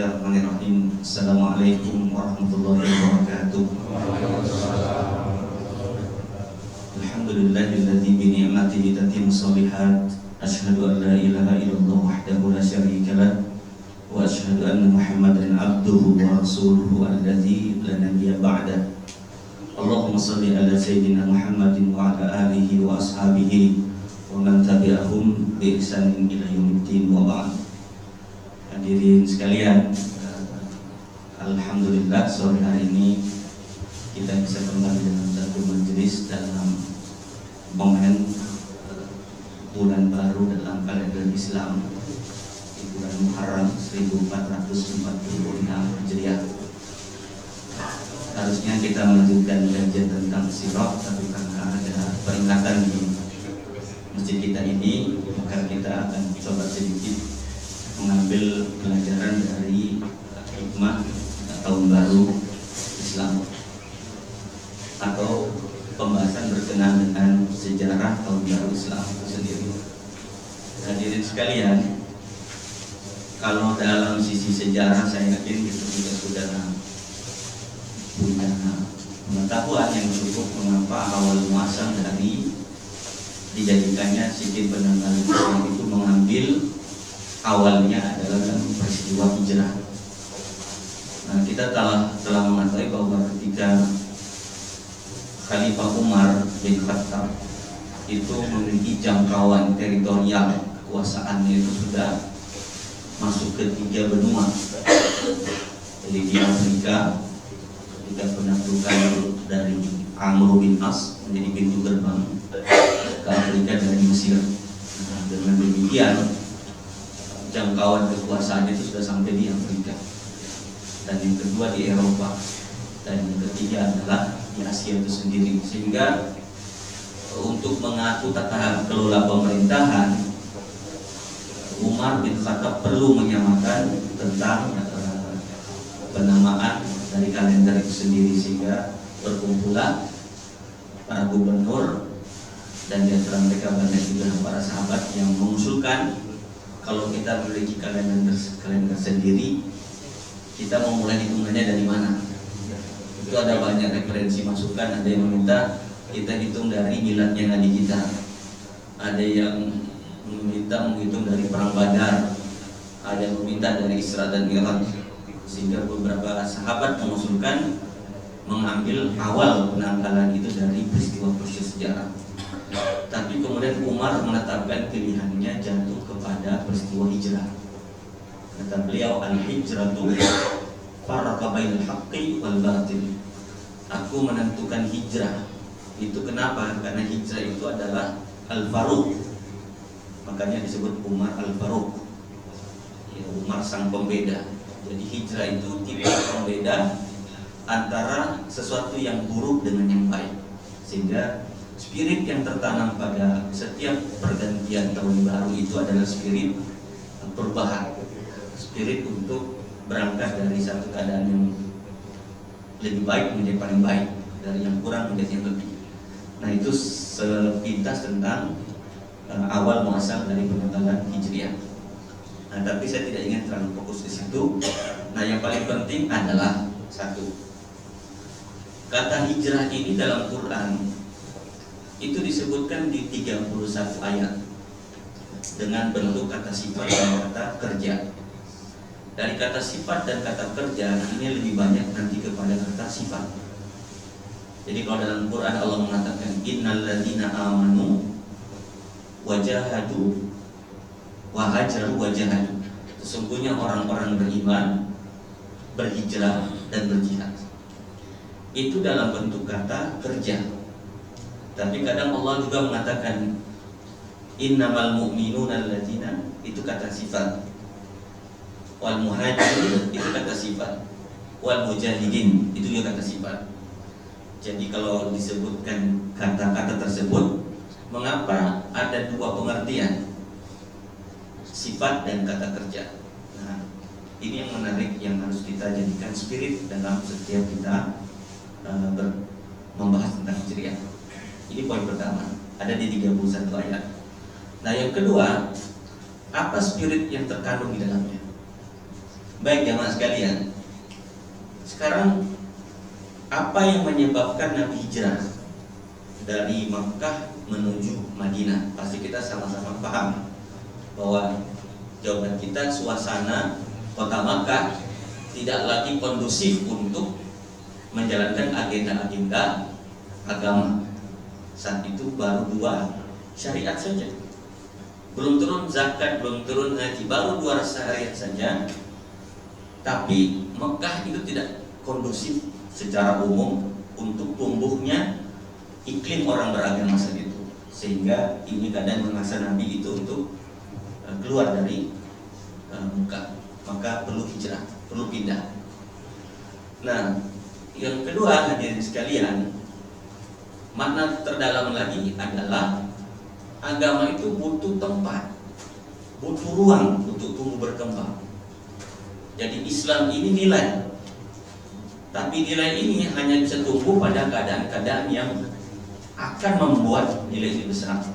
Bismillahirrahmanirrahim. Assalamualaikum warahmatullahi wabarakatuh. Alhamdulillahilladzi bi ni'matihi tatimmu shalihat. Asyhadu an la ilaha illallah wahdahu la syarika lah wa asyhadu anna Muhammadan abduhu wa rasuluhu alladzi la nabiyya ba'dah. Allahumma shalli ala sayyidina Muhammadin wa ala alihi wa ashabihi wa man tabi'ahum bi ihsanin ila yaumiddin wa ba'd. Hadirin sekalian, alhamdulillah sore hari ini kita bisa kembali dalam satu majelis dalam momen bulan baru dalam kalender Islam di bulan Muharram 1446 Hijriah. Harusnya kita melanjutkan kajian tentang sirah, tapi karena ada peringatan di masjid kita ini, maka kita akan coba sedikit mengambil pelajaran dari hikmah tahun baru Islam atau pembahasan berkenaan dengan sejarah tahun baru Islam itu sendiri. Hadirin sekalian, kalau dalam sisi sejarah saya yakin kita juga sudah punya pengetahuan yang cukup mengapa awal muasal dari dijadikannya Siti Penanggal itu mengambil awalnya adalah dalam peristiwa hijrah. Nah, kita telah mengetahui bahwa ketika Khalifah Umar bin Khattab itu memiliki jangkauan teritorial, kekuasaannya itu sudah masuk ke 3 benua. Jadi di Afrika, ketika penaklukan dari Amr bin As menjadi pintu gerbang ke Afrika dari Mesir. Nah, dengan demikian jangkauan kekuasaan itu sudah sampai di Afrika, dan yang kedua di Eropa, dan yang ketiga adalah di Asia itu sendiri. Sehingga untuk mengatur tata kelola pemerintahan, Umar bin Khattab perlu menyamakan tentang penamaan dari kalender itu sendiri, sehingga berkumpulah para gubernur, dan di antara mereka banyak juga para sahabat yang mengusulkan kalau kita memiliki kalender sendiri, kita mau mulai hitungannya dari mana? Itu ada banyak referensi masukan. Ada yang meminta kita hitung dari miladnya Nabi kita, ada yang meminta menghitung dari perang Badar, ada yang meminta dari Isra dan Mi'raj. Sehingga beberapa sahabat mengusulkan mengambil awal penanggalan itu dari peristiwa-peristiwa sejarah. Tapi kemudian Umar menetapkan pilihannya jatuh kepada peristiwa hijrah. Kata beliau, al-hijratu farraqa bainal haqqi wal batil. Aku menentukan hijrah. Itu kenapa? Karena hijrah itu adalah al-faruq. Makanya disebut Umar al-Faruq. Ya, Umar sang pembeda. Jadi hijrah itu tipe pembeda antara sesuatu yang buruk dengan yang baik. Sehingga spirit yang tertanam pada setiap pergantian tahun baru itu adalah spirit perubahan, spirit untuk berangkat dari satu keadaan yang lebih baik menjadi paling baik, dari yang kurang menjadi yang lebih. Nah, itu sepintas tentang awal muasal dari penanggalan Hijriah. Nah, tapi saya tidak ingin terlalu fokus di situ. Nah, yang paling penting adalah satu, kata hijrah ini dalam Quran itu disebutkan di 31 ayat dengan bentuk kata sifat dan kata kerja. Dari kata sifat dan kata kerja ini lebih banyak nanti kepada kata sifat. Jadi kalau dalam Quran Allah mengatakan innal ladzina amanu wajahadu wahajaru wajahadu, sesungguhnya orang-orang beriman berhijrah dan berjihad. Itu dalam bentuk kata kerja. Tapi kadang Allah juga mengatakan innamal mu'minuna alladzina, itu kata sifat. Wal muhajirin, itu kata sifat. Wal mujahidin, itu juga kata sifat. Jadi kalau disebutkan kata-kata tersebut, mengapa ada 2 pengertian, sifat dan kata kerja? Nah, ini yang menarik, yang harus kita jadikan spirit dalam setiap kita membahas tentang hijriah. Ini poin pertama, ada di 31 ayat. Nah, yang kedua, apa spirit yang terkandung di dalamnya? Baik jamaah sekalian, sekarang apa yang menyebabkan Nabi hijrah dari Makkah menuju Madinah? Pasti kita sama-sama paham bahwa jawaban kita, suasana kota Makkah tidak lagi kondusif untuk menjalankan agenda-agenda agama. Saat itu baru 2 syariat saja, belum turun zakat, belum turun haji, baru 2 syariat saja. Tapi Mekah itu tidak kondusif secara umum untuk tumbuhnya iklim orang beragama saat itu, sehingga ini kadang memaksa Nabi itu untuk keluar dari Mekah. Maka perlu hijrah, perlu pindah. Nah, yang kedua hadirin sekalian, makna terdalam lagi adalah agama itu butuh tempat, butuh ruang untuk tumbuh berkembang. Jadi Islam ini nilai, tapi nilai ini hanya bisa tumbuh pada keadaan-keadaan yang akan membuat nilai ini besar.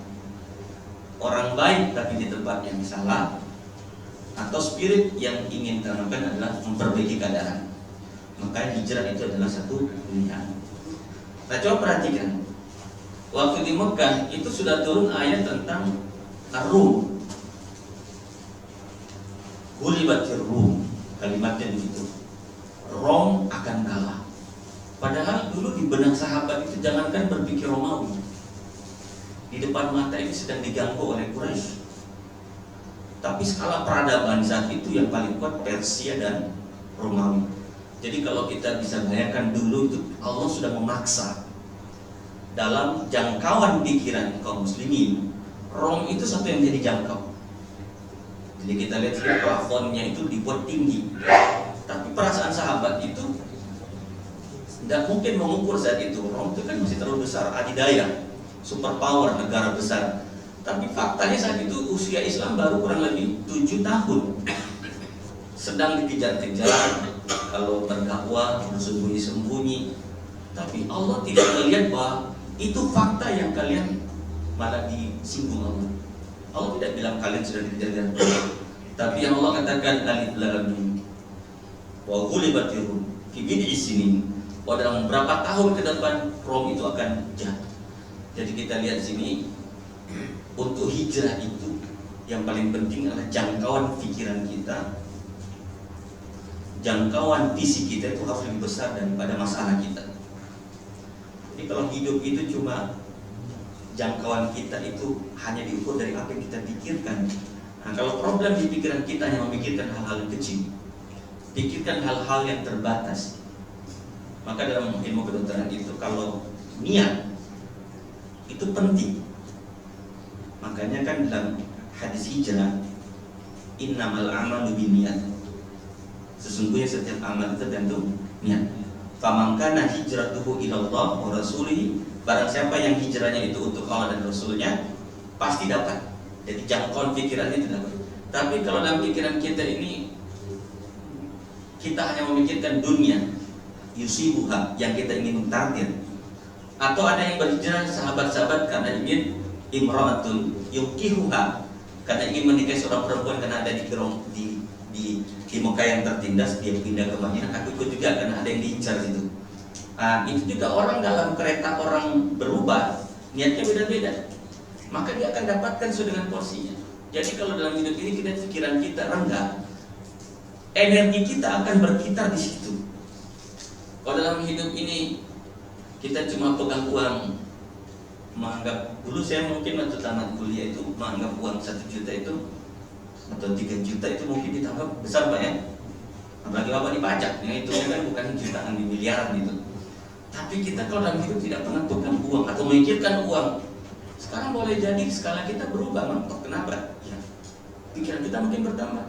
Orang baik tapi di tempat yang salah, atau spirit yang ingin tanamkan adalah memperbaiki keadaan. Maka hijrah itu adalah satu pilihan. Nah, coba perhatikan, waktu di Mekah itu sudah turun ayat tentang Ar-Rum, Ghulibatir Rum, kalimatnya begitu, Rom akan kalah. Padahal dulu di benak sahabat itu jangankan berpikir Romawi, di depan mata ini sedang diganggu oleh Quraisy. Tapi skala peradaban saat itu yang paling kuat Persia dan Romawi. Jadi kalau kita bisa bayangkan dulu itu Allah sudah memaksa dalam jangkauan pikiran kaum muslimin, Rom itu satu yang jadi jangkau. Jadi kita lihat plafonnya itu dibuat tinggi. Tapi perasaan sahabat itu tidak mungkin mengukur saat itu. Rom itu kan masih terlalu besar, adidaya, superpower, negara besar. Tapi faktanya saat itu usia Islam baru kurang lebih 7 tahun. Sedang dikejar-kejar, kalau berdakwah bersembunyi-sembunyi. Tapi Allah tidak melihat bahwa itu fakta yang kalian malah disinggung Allah. Allah tidak bilang kalian sudah dikejar-kejar, tapi yang Allah katakan alif lam mim wa ghulibatir rum fi bid'i sinin, bahwa dalam beberapa tahun ke depan Rom itu akan jatuh. Jadi kita lihat sini, untuk hijrah itu yang paling penting adalah jangkauan pikiran kita, jangkauan visi kita itu harus lebih besar daripada masalah kita. Jadi kalau hidup itu cuma jangkauan kita itu hanya diukur dari apa yang kita pikirkan. Nah, kalau problem di pikiran kita hanya memikirkan hal-hal yang kecil, pikirkan hal-hal yang terbatas, maka dalam ilmu kedokteran itu kalau niat itu penting. Makanya kan dalam hadis hijrah, innamal a'malu binniyat, sesungguhnya setiap amal itu tergantung niat. Faman kana hijratuhu ilallah wa rasulihi, barang siapa yang hijrahnya itu untuk Allah dan Rasulnya, pasti dapat. Jadi jangkauan pikiran itu dapat. Tapi kalau dalam pikiran kita ini kita hanya memikirkan dunia, yusibuha, yang kita ingin target, atau ada yang berhijrah sahabat-sahabat karena ingin imra'atun yukihuha, karena ingin menikahi seorang perempuan karena ada di Mekah yang tertindas, dia pindah ke Madinah. Aku ikut juga karena ada yang diincar situ. Itu juga orang dalam kereta orang berubah, niatnya beda-beda, maka dia akan dapatkan sesuai dengan porsinya. Jadi kalau dalam hidup ini pikiran kita rendah, energi kita akan berkitar di situ. Kalau dalam hidup ini kita cuma pegang uang, menganggap, dulu saya mungkin waktu tamat kuliah itu menganggap uang 1 juta itu atau 3 juta itu mungkin ditambah besar Pak ya. Apalagi Bapak dipajak, yang itu kan bukan jutaan, di miliaran itu. Tapi kita kalau dalam hidup tidak pernah pegang uang atau memikirkan uang, sekarang boleh jadi skala kita berubah, mentok. Kenapa? Ya, pikiran kita mungkin bertambah.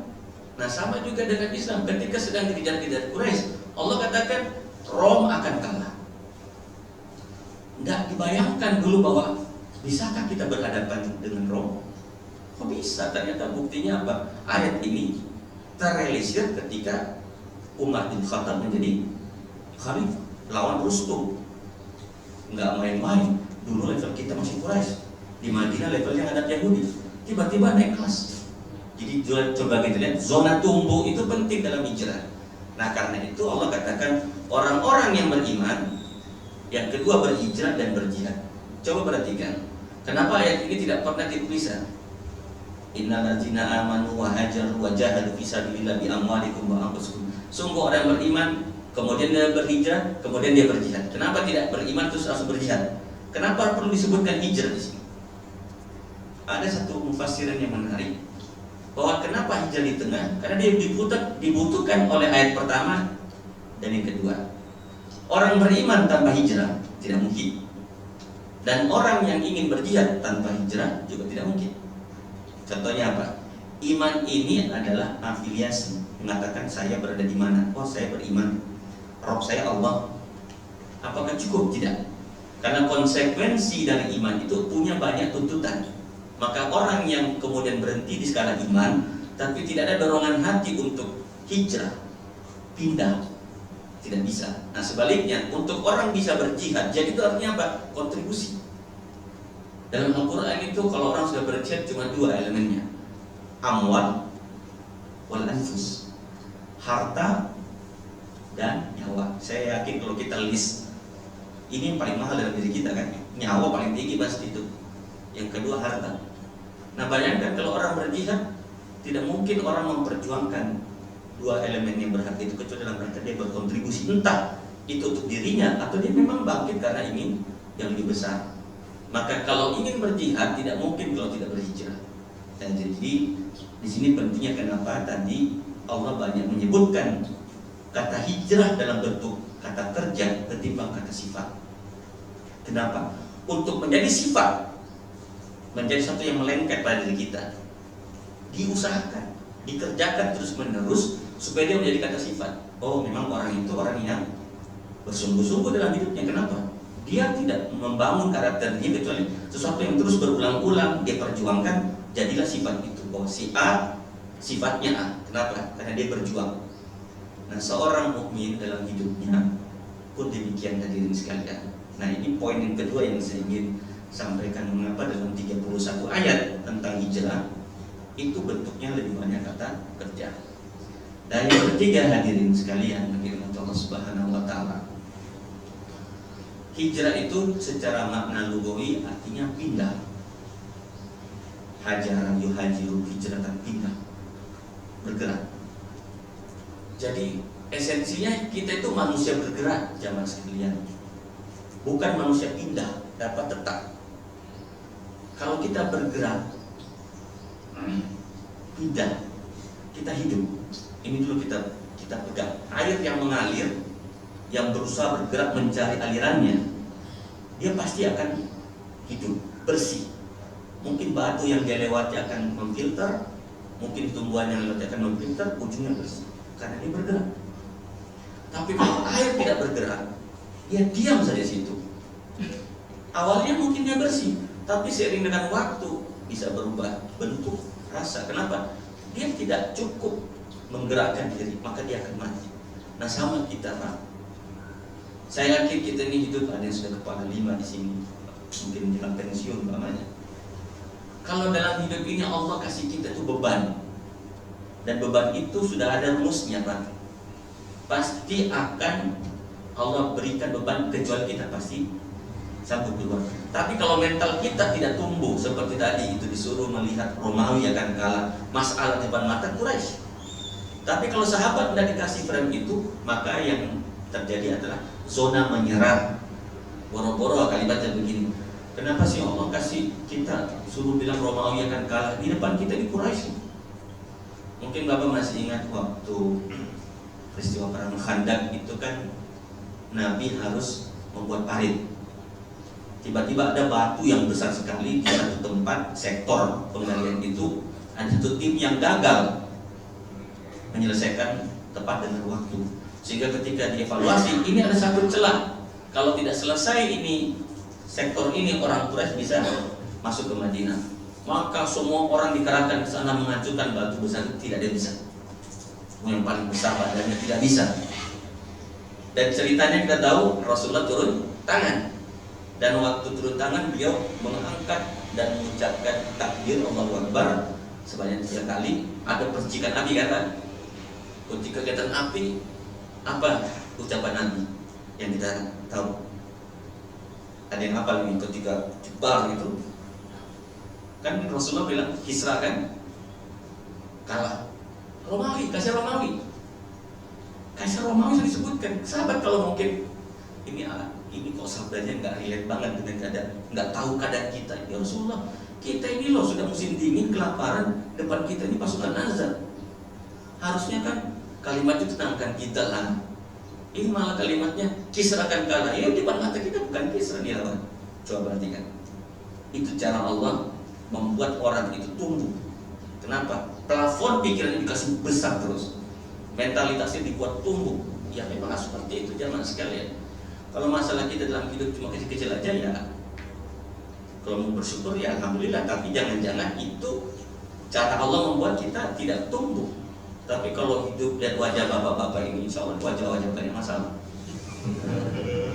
Nah sama juga dengan Islam, ketika sedang dikejar-kejar Quraisy, Allah katakan Rom akan kalah. Nggak dibayangkan dulu bahwa bisakah kita berhadapan dengan Rom? Kok bisa? Ternyata buktinya apa? Ayat ini terrealisir ketika Umar bin Khattab menjadi khalifah lawan Rustum. Nggak main-main. Dulu level kita masih Quraisy, di Madinah levelnya ngadap Yahudi, tiba-tiba naik kelas. Jadi coba kita lihat, zona tumbuh itu penting dalam hijrah. Nah karena itu Allah katakan orang-orang yang beriman, yang kedua berhijrah dan berjihad. Coba perhatikan, kenapa ayat ini tidak pernah dipisah? Innal ladzina amanu wa hajaru wa jahadu fi sabilillah bi amwalikum wa anfusikum. Sungguh orang beriman, kemudian dia berhijrah, kemudian dia berjihad. Kenapa tidak beriman terus langsung berjihad? Kenapa perlu disebutkan hijrah di sini? Ada satu mufassirin yang menarik, bahwa kenapa hijrah di tengah? Karena dia dibutuhkan oleh ayat pertama dan yang kedua. Orang beriman tanpa hijrah tidak mungkin. Dan orang yang ingin berjihad tanpa hijrah juga tidak mungkin. Contohnya apa? Iman ini adalah afiliasi, mengatakan saya berada di mana? Oh, saya beriman. Rob saya Allah. Apakah cukup? Tidak. Karena konsekuensi dari iman itu punya banyak tuntutan. Maka orang yang kemudian berhenti di skala iman, tapi tidak ada dorongan hati untuk hijrah, pindah, tidak bisa. Nah sebaliknya, untuk orang bisa berjihad, jadi itu artinya apa? Kontribusi. Dalam Al-Quran itu kalau orang sudah berjihad cuma dua elemennya, amwal wal anfus, harta dan nyawa. Saya yakin kalau kita list, ini yang paling mahal dalam diri kita kan, nyawa paling tinggi pasti itu. Yang kedua harta. Nah bayangkan kalau orang berjihad, tidak mungkin orang memperjuangkan dua elemen yang berharga itu kecuali dalam rangka dia berkontribusi, entah itu untuk dirinya atau dia memang bangkit karena ingin yang lebih besar. Maka kalau ingin berjihad tidak mungkin kalau tidak berhijrah. Dan jadi di sini pentingnya kenapa tadi Allah banyak menyebutkan kata hijrah dalam bentuk kata kerja ketimbang kata sifat. Kenapa? Untuk menjadi sifat, menjadi satu yang melengket pada diri kita, diusahakan, dikerjakan terus menerus supaya dia menjadi kata sifat. Oh memang orang itu orang yang bersungguh-sungguh dalam hidupnya. Kenapa? Dia tidak membangun karakternya kecuali sesuatu yang terus berulang-ulang dia perjuangkan, jadilah sifat itu. Oh si A sifatnya A. Kenapa? Karena dia berjuang. Nah seorang mukmin dalam hidupnya pun demikian hadirin sekalian. Nah ini poin yang kedua yang saya ingin sampaikan, mengapa dalam 31 ayat tentang hijrah itu bentuknya lebih banyak kata kerja. Dan yang ketiga hadirin sekalian, bagi Allah Subhanahu wa taala, hijrah itu secara makna lugawi artinya pindah. Hajaran yuhajiru, hijratan, pindah, bergerak. Jadi esensinya kita itu manusia bergerak jamaah sekalian, bukan manusia pindah dapat tetap. Kalau kita bergerak, pindah, kita hidup. Ini dulu kita pegang. Air yang mengalir, yang berusaha bergerak mencari alirannya, dia pasti akan hidup, bersih. Mungkin batu yang dia lewati akan memfilter, mungkin tumbuhan yang lewati akan memfilter, ujungnya bersih karena dia bergerak. Tapi kalau air tidak bergerak, dia diam saja situ. Awalnya mungkin dia bersih, tapi seiring dengan waktu bisa berubah bentuk, rasa. Kenapa? Dia tidak cukup menggerakkan diri, maka dia akan mati. Nah sama kita Pak. Saya yakin kita ini hidup, ada yang sudah kepala 5 di sini, mungkin menjelang pensiun namanya. Kalau dalam hidup ini Allah kasih kita itu beban, dan beban itu sudah ada rumusnya Pak. Pasti akan Allah berikan beban kecuali kita pasti sanggup keluar. Tapi kalau mental kita tidak tumbuh seperti tadi itu disuruh melihat Romawi akan kalah, masalah depan mata Quraisy. Tapi kalau sahabat tidak dikasih frame itu, maka yang terjadi adalah zona menyerah. Boro-boro kalimatnya begini. Kenapa sih Allah kasih kita suruh bilang Romawi akan kalah, di depan kita di Quraisy? Mungkin Bapak masih ingat waktu peristiwa perang Khandaq itu kan Nabi harus membuat parit. Tiba-tiba ada batu yang besar sekali di satu tempat sektor penggalian itu, ada satu tim yang gagal menyelesaikan tepat dengan waktu. Sehingga ketika dievaluasi, ini ada satu celah. Kalau tidak selesai ini sektor ini, orang Quraisy bisa masuk ke Madinah. Maka semua orang dikerahkan ke sana mengajukan batu besar, tidak ada bisa. Yang paling besar badannya tidak bisa. Dan ceritanya kita tahu Rasulullah turun tangan. Dan waktu turun tangan beliau mengangkat dan mengucapkan takbir Allahu Akbar sebanyak 3 kali. Ada percikan api kan? Ketika kelihatan api, apa ucapan Nabi yang kita tahu? Ada yang hafal ini ketika jebar gitu? Kan Rasulullah bilang Kisra kan kalah. Romawi, Kaisar Romawi. Kaisar Romawi sudah disebutkan. Sahabat kalau mungkin ini kok sabdanya nggak relate banget dengan keadaan, nggak tahu keadaan kita. Ya Rasulullah, kita ini loh sudah musim dingin, kelaparan, depan kita ini pasukan Nazar. Harusnya kan kalimat itu tenangkan kita lah. Ini malah kalimatnya Kisra akan kalah. Ya di depan mata kita bukan Kisra dia lawan. Coba perhatikan. Itu cara Allah membuat orang itu tumbuh. Kenapa? Plafon pikirannya dikasih besar terus. Mentalitasnya dibuat tumbuh. Ya memang seperti itu zaman sekalian. Kalau masalah kita dalam hidup cuma kecil-kecil aja ya, kalau mau bersyukur ya alhamdulillah. Tapi jangan-jangan itu cara Allah membuat kita tidak tumbuh. Tapi kalau hidup lihat wajah bapak-bapak ini, insya Allah wajah-wajah banyak masalah.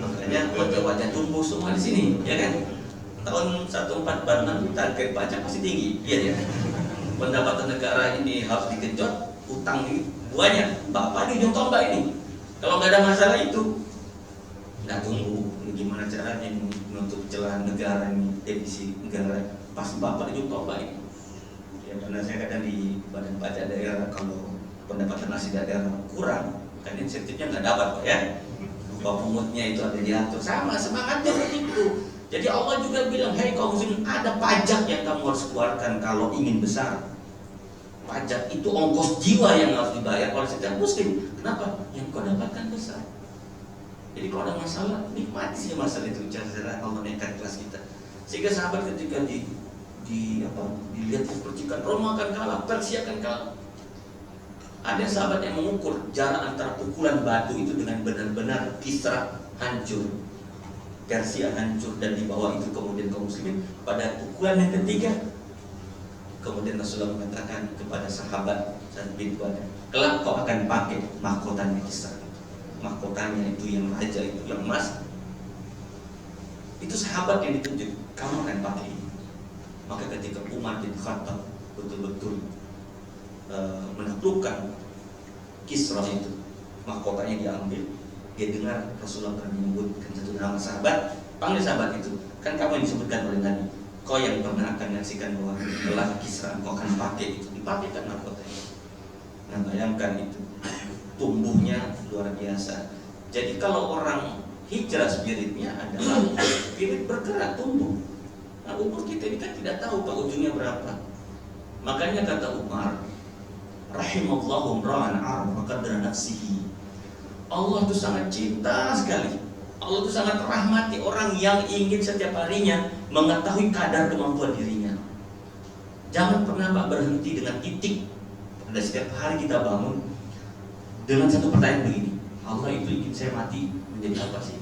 Makanya wajah-wajah tumbuh semua di sini, ya kan? Tahun 1446 target pajak pasti tinggi, iya ya. Pendapatan negara ini harus dikejut, utang ini banyak. Bapak di ujung tombak ini, kalau nggak ada masalah itu nggak tumbuh. Ini gimana caranya menutup celah negara ini, defisit negara? Pas bapak di ujung tombak ini. Ya karena saya kadang di badan pajak daerah, kalau pendapatan asli daerah kurang, kan insentifnya nggak dapat Pak ya. Upah pungutnya itu ada diatur, sama semangatnya begitu. Jadi Allah juga bilang, hei kaum muslimin, ada pajak yang kamu harus keluarkan kalau ingin besar. Pajak itu ongkos jiwa yang harus dibayar oleh setiap muslim. Kenapa? Yang kau dapatkan besar. Jadi kalau ada masalah, nikmati sih masalah itu, cara Allah naikkan kelas kita. Sehingga sahabat ketika dilihat percikan Roma akan kalah, Persia akan kalah. Ada sahabat yang mengukur jarak antara pukulan batu itu dengan benar-benar Kisra hancur, Persia hancur, dan di bawah itu kemudian kaum muslimin. Pada pukulan yang ketiga, kemudian Rasulullah mengatakan kepada sahabat Sa'd bin Mu'adz, kelak kau akan pakai mahkotanya Kisra. Mahkotanya itu yang raja itu, yang emas. Itu sahabat yang ditunjuk, kamu akan pakai ini. Maka ketika Umar bin Khattab betul-betul menaklukkan Kisra itu, mahkotanya diambil. Dia dengar Rasulullah pernah menyebutkan satu nama sahabat, panggil sahabat itu, kan kamu yang disebutkan oleh Nabi, kau yang pernah akan menyaksikan bahwa telah Kisra kau akan pakai itu, dipakaikan mahkotanya. Nah bayangkan itu tumbuhnya luar biasa. Jadi kalau orang hijrah spiritnya adalah spirit bergerak, tumbuh. Nah umur kita ini kan tidak tahu Pak ujungnya berapa. Makanya kata Umar, rahimallahu imra'an arafa qadra nafsihi. Allah itu sangat cinta sekali. Allah itu sangat rahmati orang yang ingin setiap harinya mengetahui kadar kemampuan dirinya. Jangan pernah Pak berhenti dengan titik pada setiap hari kita bangun dengan satu pertanyaan begini, Allah itu ingin saya mati menjadi apa sih?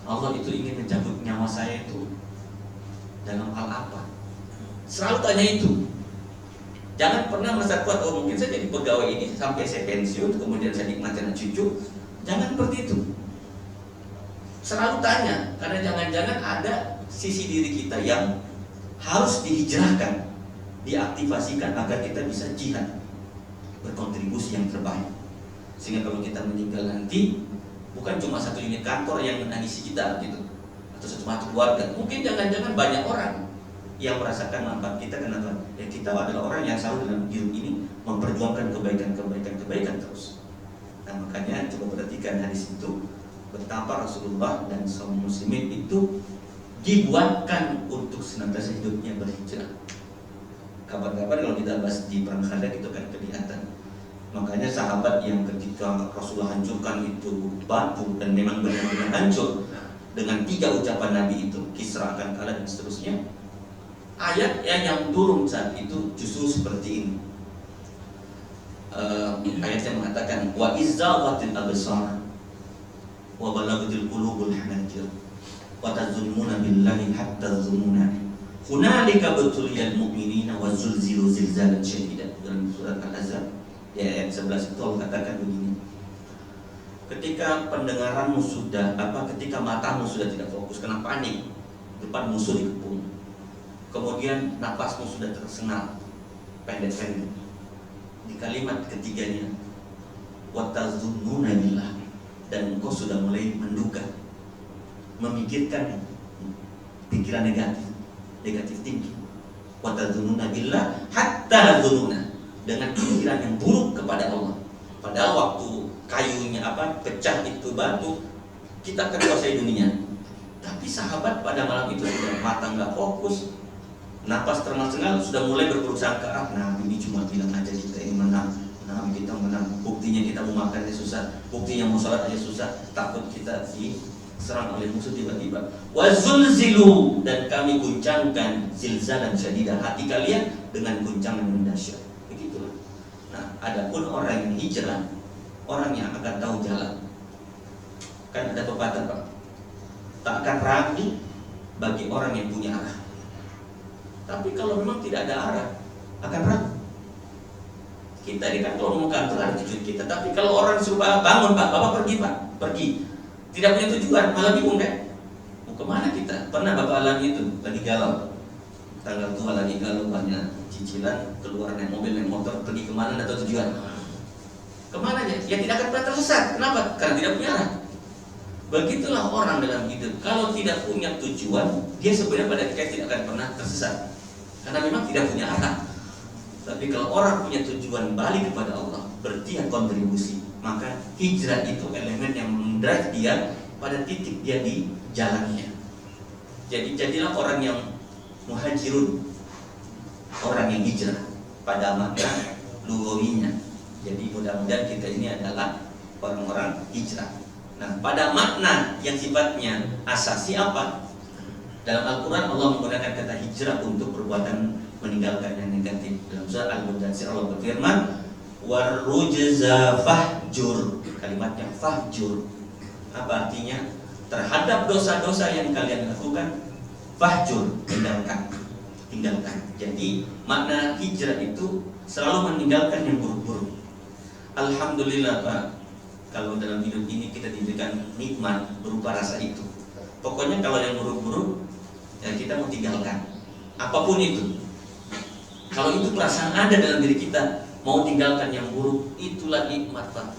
Allah itu ingin mencabut nyawa saya itu dalam hal apa? Selalu tanya itu. Jangan pernah merasa kuat, oh mungkin saya jadi pegawai ini sampai saya pensiun, kemudian saya nikmati anak cucu. Jangan seperti itu. Selalu tanya, karena jangan-jangan ada sisi diri kita yang harus dihijrahkan, diaktifasikan agar kita bisa jihad, berkontribusi yang terbaik. Sehingga kalau kita meninggal nanti, bukan cuma satu unit kantor yang menangisi kita gitu, atau satu keluarga. Mungkin jangan-jangan banyak orang yang merasakan manfaat kita. Kenapa? Ya kita adalah orang yang selalu dalam hidup ini memperjuangkan kebaikan terus. Nah makanya coba perhatikan hadis itu, betapa Rasulullah dan kaum muslimin itu dibuatkan untuk senantiasa hidupnya berhijrah. Kapan-kapan kalau kita bahas di perang Khandaq itu kan kelihatan. Makanya sahabat yang ketika Rasulullah hancurkan itu batu dan memang benar-benar hancur dengan 3 ucapan Nabi itu, Kisra akan kalah dan seterusnya. Ayat yang turun saat itu justru seperti ini. Ayatnya mengatakan wa izzaghatil absar wa balaghatil qulubul hanajir wa tazunnuna billahi hatta zununa hunalika batuliyal mu'minina wa zulzilu zilzalan syadidan. Dalam surat Al-Ahzab di ayat 11 itu Allah katakan begini, ketika pendengaranmu sudah ketika matamu sudah tidak fokus karena panik depan musuh dikepung, kemudian napasmu sudah tersengal, pendek-pendek. Di kalimat ketiganya, watazununa billah, dan engkau sudah mulai menduga, memikirkan pikiran negatif tinggi. Watazununa billah hatta zununa, dengan pikiran yang buruk kepada Allah. Padahal waktu kayunya pecah itu batu, kita akan kuasai dunia. Tapi sahabat pada malam itu sudah mata nggak fokus, napas terengah-engah, sudah mulai berburuk sangka. Nah, ini cuma bilang aja kita ini menang. Nah, kita menang. Buktinya kita mau makan aja susah. Buktinya mau sholat aja susah. Takut kita diserang oleh musuh tiba-tiba. Wazulzilu, dan kami guncangkan zilzalan syadidah, hati kalian dengan guncangan yang dahsyat. Begitulah. Nah, adapun orang yang hijrah, orang yang akan tahu jalan. Kan ada pepatah, Pak, tak akan ragu bagi orang yang punya arah. Tapi kalau memang tidak ada arah, akan ragu. Kita ini kan kalau mau kantor ada tujuan kita. Tapi kalau orang suruh bangun, Pak, Bapak pergi, Pak, pergi, tidak punya tujuan, malah bingung kan? Mau kemana kita? Pernah Bapak alami itu, lagi galau, tanggal tua lagi galau, banyak cicilan, keluar naik mobil, naik motor, pergi kemana, tidak tahu tujuan. Kemana aja? Ya tidak akan pernah tersesat. Kenapa? Karena tidak punya arah. Begitulah orang dalam hidup. Kalau tidak punya tujuan, dia sebenarnya pada akhirnya tidak akan pernah tersesat, karena memang tidak punya arah. Tapi kalau orang punya tujuan, balik kepada Allah, berarti kontribusi, maka hijrah itu elemen yang mendrive dia pada titik dia di jalannya. Jadi jadilah orang yang muhajirun, orang yang hijrah pada makna lugawinya. Jadi mudah-mudahan kita ini adalah orang-orang hijrah. Nah, pada makna yang sifatnya asasi apa? Dalam Al-Quran Allah menggunakan kata hijrah untuk perbuatan meninggalkan yang negatif. Dalam surat Al-Mudaththir Allah berfirman, warujza fahjur. Kalimatnya fahjur, apa artinya? Terhadap dosa-dosa yang kalian lakukan, fahjur, tinggalkan. Jadi makna hijrah itu selalu meninggalkan yang buruk-buruk. Alhamdulillah, Pak, kalau dalam hidup ini kita diberikan nikmat berupa rasa itu. Pokoknya kalau yang buruk-buruk, ya kita mau tinggalkan, apapun itu. Kalau itu perasaan ada dalam diri kita, mau tinggalkan yang buruk, itulah nikmat, Pak.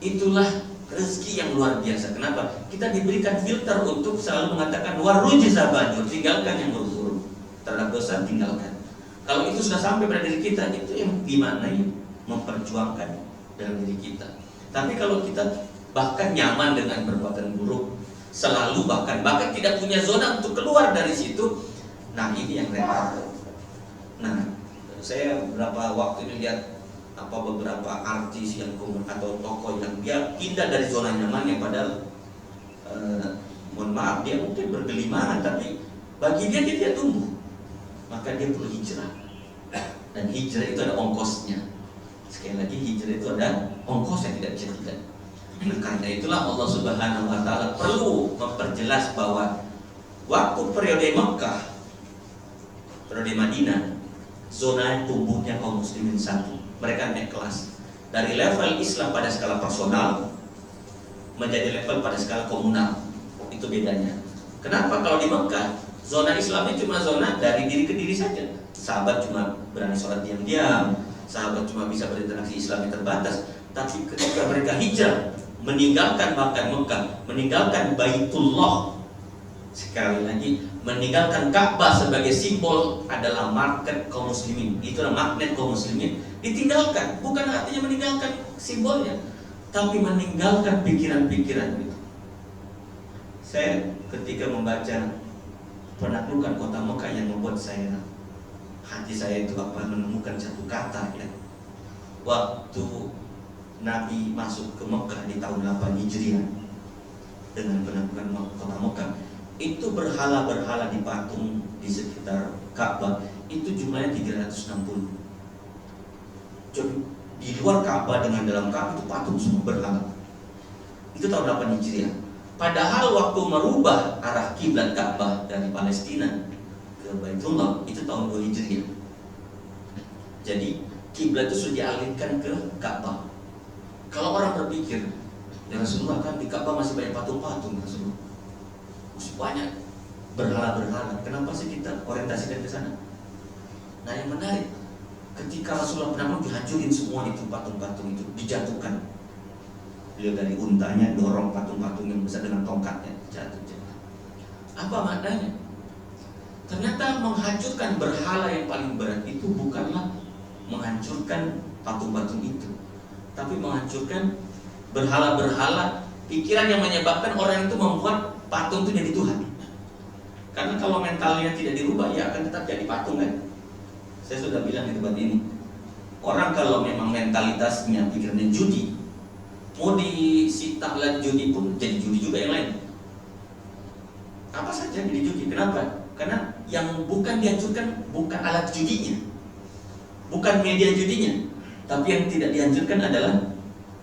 Itulah rezeki yang luar biasa. Kenapa? Kita diberikan filter untuk selalu mengatakan warujza fahjur, tinggalkan yang buruk-buruk. Terhadap dosa, tinggalkan. Kalau itu sudah sampai pada diri kita, itu yang dimaknai memperjuangkan dalam diri kita. Tapi kalau kita bahkan nyaman dengan perbuatan buruk, selalu bahkan tidak punya zona untuk keluar dari situ, nah ini yang repot. Nah, saya beberapa waktu ini lihat beberapa artis yang atau tokoh yang dia pindah dari zona nyamannya, padahal mohon maaf, dia mungkin bergelimangan, tapi bagi dia tumbuh, maka dia perlu hijrah. Dan hijrah itu ada ongkosnya. Sekali lagi, hijrah itu ada ongkosnya, tidak bisa tidak. Nah, karena itulah Allah Subhanahu wa Ta'ala perlu memperjelas bahwa waktu periode Mekah, periode Madinah, zona tumbuhnya kaum muslimin satu. Mereka naik kelas dari level Islam pada skala personal menjadi level pada skala komunal. Itu bedanya. Kenapa? Kalau di Mekah, zona Islamnya cuma zona dari diri ke diri saja. Sahabat cuma berani sholat diam-diam, sahabat cuma bisa berinteraksi Islam yang terbatas. Tapi ketika mereka hijrah, meninggalkan bahkan Mekah, meninggalkan Baitullah, sekali lagi meninggalkan Ka'bah sebagai simbol adalah market kaum muslimin, itulah magnet kaum muslimin, ditinggalkan. Bukan artinya meninggalkan simbolnya, tapi meninggalkan pikiran-pikiran itu. Saya ketika membaca penaklukan kota Mekah yang membuat saya, hati saya itu menemukan satu kata, ya. Waktu Nabi masuk ke Mekah di tahun 8 Hijriah dengan penaklukan kota Mekah, itu berhala-berhala dipatung di sekitar Ka'bah itu jumlahnya 360. Jadi di luar Ka'bah dengan dalam Ka'bah itu patung semua berhala. Itu tahun 8 Hijriah. Padahal waktu merubah arah kiblat Ka'bah dari Palestina ke Baitullah itu tahun 2 Hijriah. Jadi kiblat itu sudah dialihkan ke Ka'bah. Kalau orang berpikir, ya Rasulullah kan di Ka'bah masih banyak patung-patung, Rasulullah masih banyak berhala-berhala, kenapa sih kita orientasikan ke sana? Nah, yang menarik, ketika Rasulullah pernah dihancurin semua itu patung-patung itu, dijatuhkan. Beliau dari untanya dorong patung-patung yang besar dengan tongkatnya, jatuh. Apa maknanya? Ternyata menghancurkan berhala yang paling berat itu bukanlah menghancurkan patung-patung itu, tapi menghancurkan berhala-berhala pikiran yang menyebabkan orang itu membuat patung itu jadi Tuhan. Karena kalau mentalnya tidak dirubah, ya akan tetap jadi patung kan. Saya sudah bilang di tempat ini, orang kalau memang mentalitasnya pikirannya judi, mau disita lagi judi pun jadi judi juga yang lain. Apa saja jadi judi. Kenapa? Karena yang bukan dihancurkan bukan alat judinya, bukan media judinya, tapi yang tidak dihancurkan adalah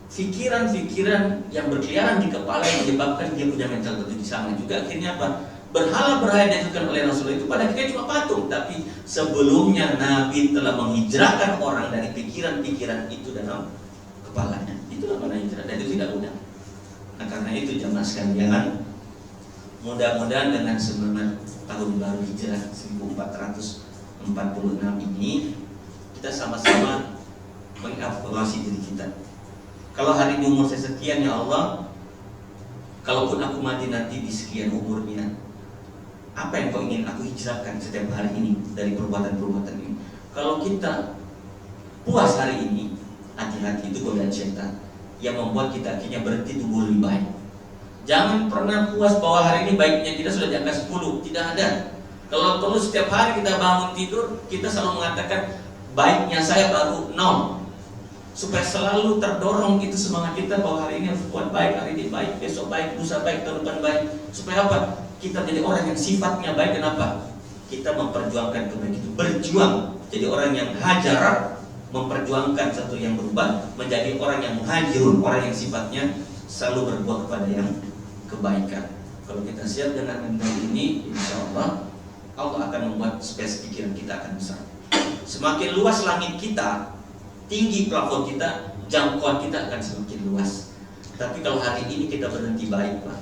pikiran-pikiran yang berkeliaran di kepala yang menyebabkan dia punya mental terjudi. Sama juga akhirnya apa? Berhala-berhala yang dihancurkan oleh Rasulullah itu pada akhirnya cuma patung, tapi sebelumnya Nabi telah menghijrahkan orang dari pikiran-pikiran itu dalam kepalanya. Itulah mana hijrah, dan itu tidak mudah. Nah karena itu jamaah sekalian, mudah-mudahan dengan semangat tahun baru Hijrah 1446 ini kita sama-sama mengevaluasi diri kita. Kalau hari ini umur saya sekian, ya Allah, kalaupun aku mati nanti di sekian umurnya, apa yang kau ingin aku hijrahkan setiap hari ini dari perbuatan-perbuatan ini? Kalau kita puas hari ini, hati-hati, itu godaan syaitan yang membuat kita akhirnya berhenti tumbuh lebih baik. Jangan pernah puas bahwa hari ini baiknya kita sudah di angka 10, tidak ada. Kalau perlu setiap hari kita bangun tidur, kita selalu mengatakan baiknya saya baru 0, supaya selalu terdorong itu semangat kita bahwa hari ini harus buat baik, hari ini baik, besok baik, lusa baik, tahun depan baik. Supaya apa? Kita jadi orang yang sifatnya baik. Kenapa? Kita memperjuangkan kebaikan itu, berjuang. Jadi orang yang hajar, memperjuangkan satu yang berubah, menjadi orang yang muhajirun, orang yang sifatnya selalu berbuat kepada yang kebaikan. Kalau kita siap dengan mental ini, insya Allah Allah akan membuat space pikiran kita akan besar. Semakin luas langit kita, tinggi plafon kita, jangkauan kita akan semakin luas. Tapi kalau hari ini kita berhenti baik, Pak,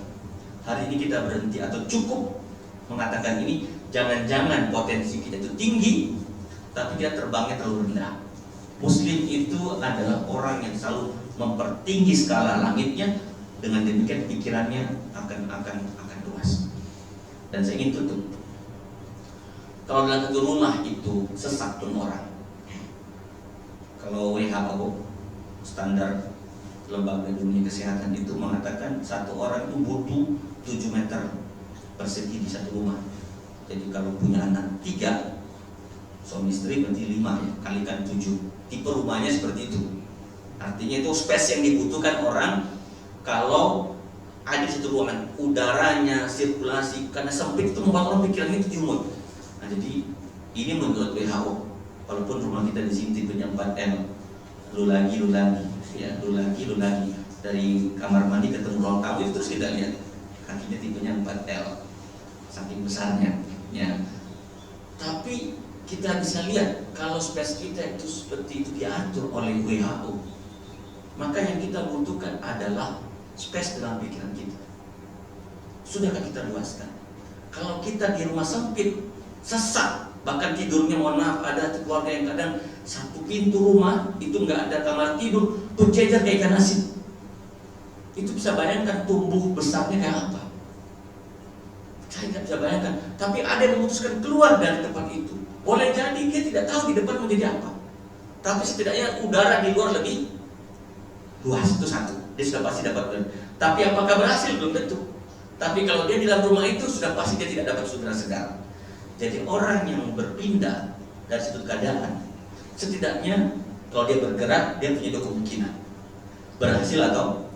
hari ini kita berhenti atau cukup mengatakan ini, jangan-jangan potensi kita itu tinggi, tapi dia terbangnya terlalu rendah. Muslim itu adalah orang yang selalu mempertinggi skala langitnya. Dengan demikian pikirannya akan luas. Dan saya ingin tutup. Kalau dalam satu rumah itu sesak pun orang. Kalau WHO, standar lembaga dunia kesehatan itu mengatakan satu orang itu butuh 7 meter persegi di satu rumah. Jadi kalau punya anak 3, suami istri berarti 5 ya, kalikan 7. Tipe rumahnya seperti itu. Artinya itu space yang dibutuhkan orang. Kalau ada satu ruangan, udaranya, sirkulasi, karena sempit itu membuat orang pikirannya itu jumut. Nah jadi ini menurut WHO, walaupun rumah kita di sini tipenya 4L, lu lagi, ya, lu lagi, dari kamar mandi ketemu ruang tamu itu terus kita lihat, kakinya tipenya 4L, saking besarnya, ya. Tapi kita bisa lihat kalau space kita itu seperti itu diatur oleh WHO, maka yang kita butuhkan adalah space dalam pikiran kita. Sudahkah kita luaskan? Kalau kita di rumah sempit, sesak, bahkan tidurnya mohon maaf, ada keluarga yang kadang satu pintu rumah itu nggak ada kamar tidur, tuh jejer kayak ikan asin. Itu bisa bayangkan tumbuh besarnya kayak apa? Saya nggak bisa bayangkan. Tapi ada yang memutuskan keluar dari tempat itu. Boleh jadi dia tidak tahu di depan mau jadi apa. Tapi setidaknya udara di luar lebih luas, itu satu. Dia sudah pasti dapat. Tapi apakah berhasil? Belum tentu. Tapi kalau dia di dalam rumah itu sudah pasti dia tidak dapat udara segar. Jadi orang yang berpindah dari satu keadaan, setidaknya kalau dia bergerak, dia punya 2 kemungkinan, berhasil atau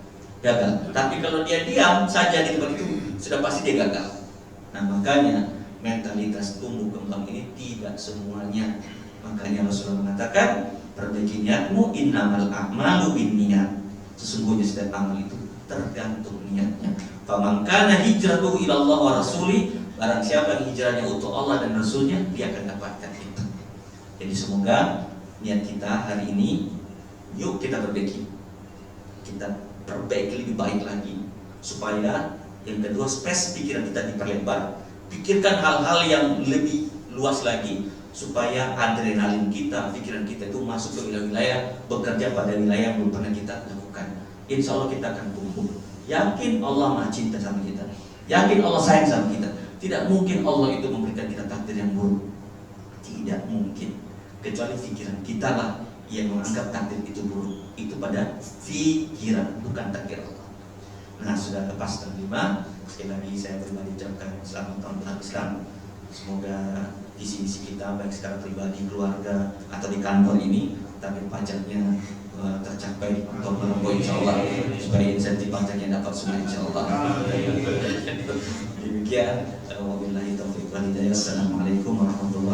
gagal. Tapi kalau dia diam saja di tempat itu, sudah pasti dia gagal. Nah makanya mentalitas tumbuh kembang ini tidak semuanya. Makanya Rasulullah mengatakan, perbaiki niatmu, innamal a'malu binniyat. Sesungguhnya setiap amal itu tergantung niatnya. Faman kana hijratuhu ila Allah wa rasuli, barang siapa yang hijrahnya untuk Allah dan Rasulnya, dia akan dapatkan itu. Jadi semoga niat kita hari ini, yuk kita perbaiki, kita perbaiki lebih baik lagi, supaya yang kedua, space pikiran kita diperlebar. Pikirkan hal-hal yang lebih luas lagi, supaya adrenalin kita, pikiran kita itu masuk ke wilayah-wilayah, bekerja pada wilayah yang belum pernah kita lakukan. Insya Allah kita akan tumbuh. Yakin Allah Maha cinta sama kita, yakin Allah sayang sama kita. Tidak mungkin Allah itu memberikan kita takdir yang buruk, tidak mungkin, kecuali pikiran kita lah yang menganggap takdir itu buruk. Itu pada pikiran, bukan takdir Allah. Nah, sudah lepas terima. Sekali lagi saya pribadi ucapkan selamat tahun baru Islam. Semoga visi-visi kita baik secara pribadi, keluarga atau di kantor ini target pajaknya tercapai atau melampaui insya Allah, supaya insentif pajaknya dapat semua insya Allah. Demikian. Wabillahi taufiq wal hidayah. Assalamualaikum warahmatullahi wabarakatuh.